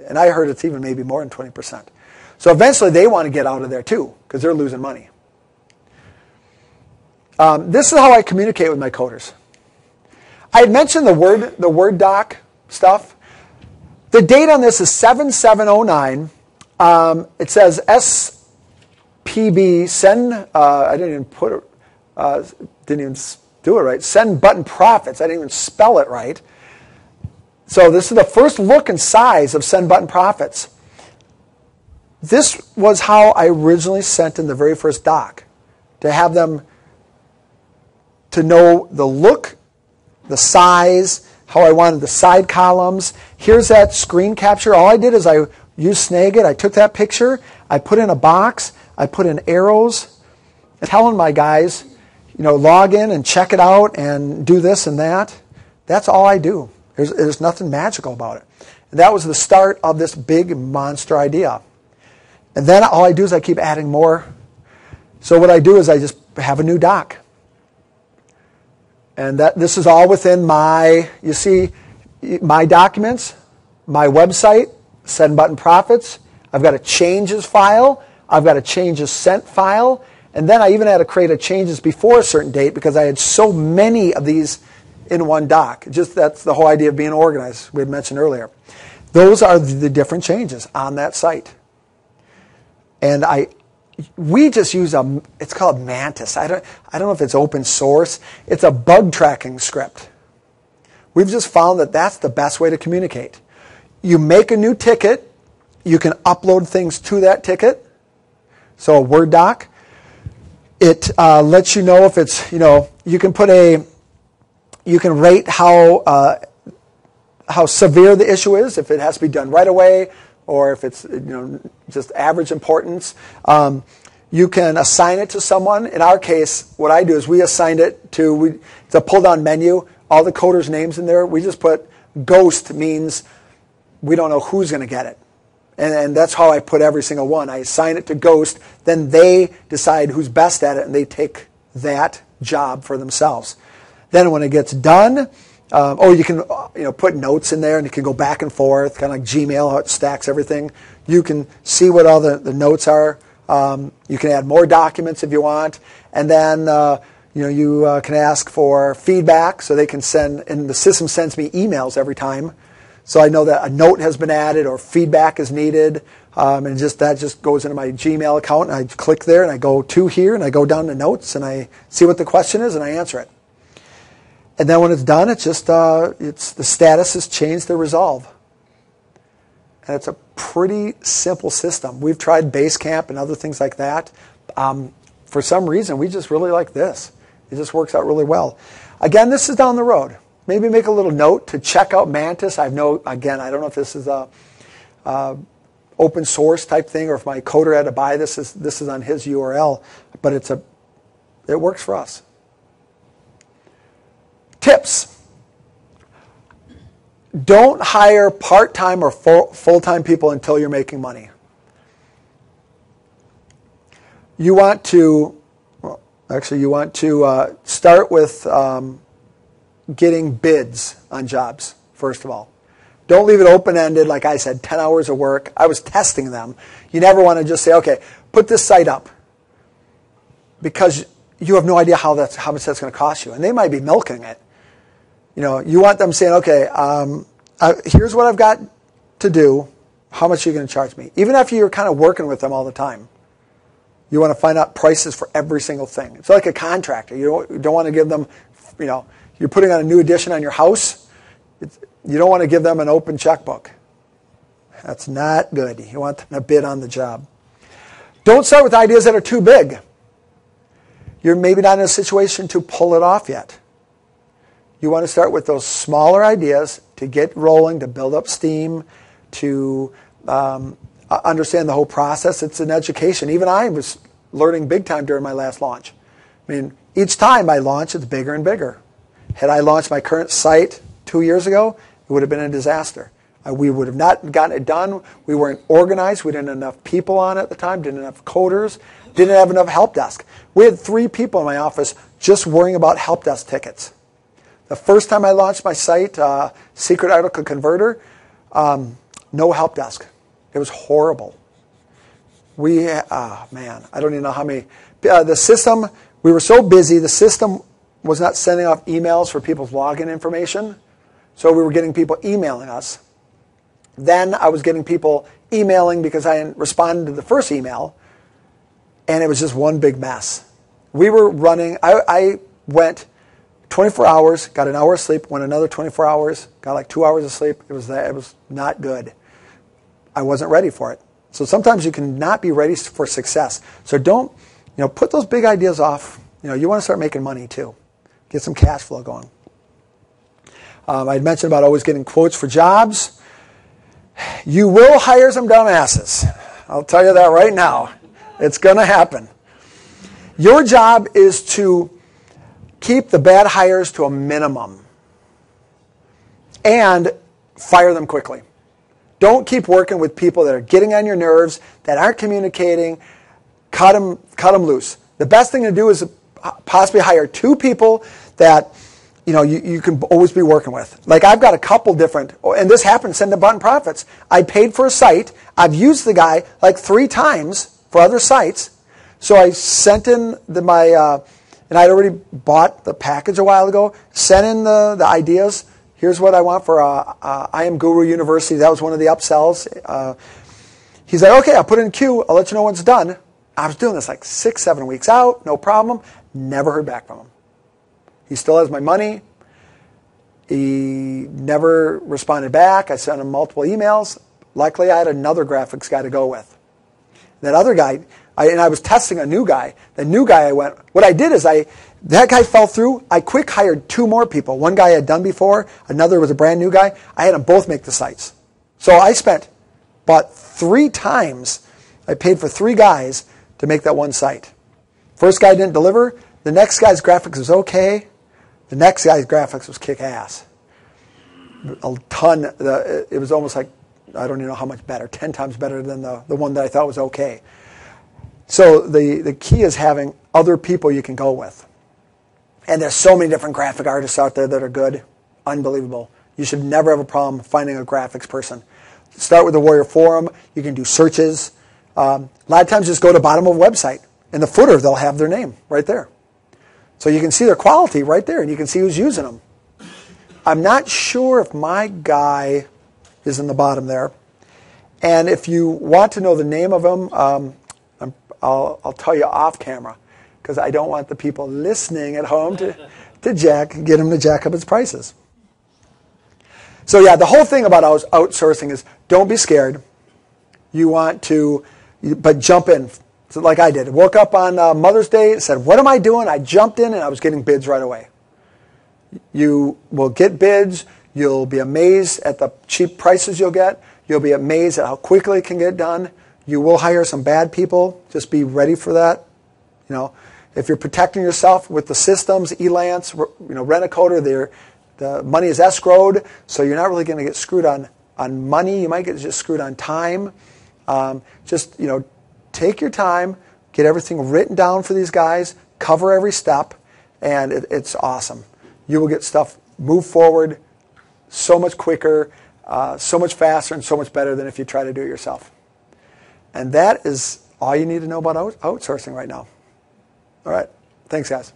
And I heard it's even maybe more than 20%. So eventually they want to get out of there too because they're losing money. This is how I communicate with my coders. I had mentioned the Word doc stuff. The date on this is 7709. It says SPB send. I didn't even put it. Didn't even do it right. Send button profits. I didn't even spell it right. So this is the first look and size of send button profits. This was how I originally sent in the very first doc, to have them to know the look, the size, how I wanted the side columns. Here's that screen capture. All I did is I used Snagit. I took that picture. I put in a box. I put in arrows, telling my guys, log in and check it out and do this and that. That's all I do. There's nothing magical about it. And that was the start of this big monster idea. And then all I do is I keep adding more. So what I do is I just have a new doc. And this is all within my, you see, my documents, my website, send button profits. I've got a changes file. I've got a changes sent file. And then I even had to create a changes before a certain date because I had so many of these in one doc. That's the whole idea of being organized we had mentioned earlier. Those are the different changes on that site. And we just use it's called Mantis. I don't know if it's open source. It's a bug tracking script. We've just found that that's the best way to communicate. You make a new ticket. You can upload things to that ticket. So a Word doc. It lets you know if it's, you can rate how severe the issue is, if it has to be done right away, or if it's just average importance. You can assign it to someone. In our case, what I do is we assigned it to, it's a pull-down menu, all the coders' names in there. We just put ghost means we don't know who's going to get it. And that's how I put every single one. I assign it to ghost, then they decide who's best at it, and they take that job for themselves. Then when it gets done, or you can put notes in there, and you can go back and forth, kind of like Gmail, how it stacks everything. You can see what all the notes are. You can add more documents if you want, and then you can ask for feedback, so they can send. And the system sends me emails every time, so I know that a note has been added or feedback is needed, and that just goes into my Gmail account, and I click there, and I go to here, and I go down to notes, and I see what the question is, and I answer it. And then when it's done, it's just the status is changed to resolve. And it's a pretty simple system. We've tried Basecamp and other things like that. For some reason, we just really like this. It just works out really well. Again, this is down the road. Maybe make a little note to check out Mantis. I don't know if this is a open source type thing or if my coder had to buy this. This is on his URL, but it works for us. Tips. Don't hire part-time or full-time people until you're making money. You want to start with getting bids on jobs, first of all. Don't leave it open-ended, like I said, 10 hours of work. I was testing them. You never want to just say, okay, put this site up, because you have no idea how much that's going to cost you. And they might be milking it. You want them saying, okay, here's what I've got to do. How much are you going to charge me? Even after you're kind of working with them all the time. You want to find out prices for every single thing. It's like a contractor. You don't want to give them, you're putting on a new addition on your house. You don't want to give them an open checkbook. That's not good. You want them to bid on the job. Don't start with ideas that are too big. You're maybe not in a situation to pull it off yet. You want to start with those smaller ideas to get rolling, to build up steam, to understand the whole process. It's an education. Even I was learning big time during my last launch. I mean, each time I launch, it's bigger and bigger. Had I launched my current site 2 years ago, it would have been a disaster. We would have not gotten it done. We weren't organized. We didn't have enough people on it at the time, didn't have enough coders, didn't have enough help desk. We had 3 people in my office just worrying about help desk tickets. The first time I launched my site, Secret Article Converter, No help desk. It was horrible. Man, I don't even know how many. The system, we were so busy, the system was not sending off emails for people's login information. So we were getting people emailing us. Then I was getting people emailing because I hadn't responded to the first email. And it was just one big mess. We were running, I went 24 hours, got an hour of sleep, went another 24 hours, got like 2 hours of sleep. It was not good. I wasn't ready for it. So sometimes you can not be ready for success. So don't, put those big ideas off. You want to start making money too. Get some cash flow going. I mentioned about always getting quotes for jobs. You will hire some dumbasses. I'll tell you that right now. It's going to happen. Your job is to keep the bad hires to a minimum and fire them quickly. Don't keep working with people that are getting on your nerves, that aren't communicating. Cut them loose. The best thing to do is possibly hire 2 people that you can always be working with. Like I've got a couple different, and this happened, Send a Button Profits. I paid for a site. I've used the guy like 3 times for other sites. So I sent in and I'd already bought the package a while ago, sent in the ideas. Here's what I want for I Am Guru University. That was one of the upsells. He's like, okay, I'll put it in queue. I'll let you know when it's done. I was doing this like 6-7 weeks out, no problem. Never heard back from him. He still has my money. He never responded back. I sent him multiple emails. Luckily, I had another graphics guy to go with. That other guy, I was testing a new guy. The new guy what I did is that guy fell through. I quick hired 2 more people. One guy I had done before. Another was a brand new guy. I had them both make the sites. So I bought 3 times. I paid for 3 guys to make that one site. First guy didn't deliver. The next guy's graphics was okay. The next guy's graphics was kick ass. A ton. It was almost like, I don't even know how much better. 10 times better than the one that I thought was okay. So the key is having other people you can go with. And there's so many different graphic artists out there that are good. Unbelievable. You should never have a problem finding a graphics person. Start with the Warrior Forum. You can do searches. A lot of times just go to the bottom of a website. In the footer, they'll have their name right there. So you can see their quality right there, and you can see who's using them. I'm not sure if my guy is in the bottom there. And if you want to know the name of him, I'll tell you off camera, because I don't want the people listening at home to get him to jack up his prices. So yeah, the whole thing about outsourcing is don't be scared. But jump in. So like I did. Woke up on Mother's Day and said, what am I doing? I jumped in and I was getting bids right away. You will get bids. You'll be amazed at the cheap prices you'll get. You'll be amazed at how quickly it can get done. You will hire some bad people. Just be ready for that. If you're protecting yourself with the systems, Elance, Rent-A-Coder, the money is escrowed, so you're not really going to get screwed on money. You might get just screwed on time. Take your time, get everything written down for these guys, cover every step, and it's awesome. You will get stuff move forward so much quicker, so much faster, and so much better than if you try to do it yourself. And that is all you need to know about outsourcing right now. All right. Thanks, guys.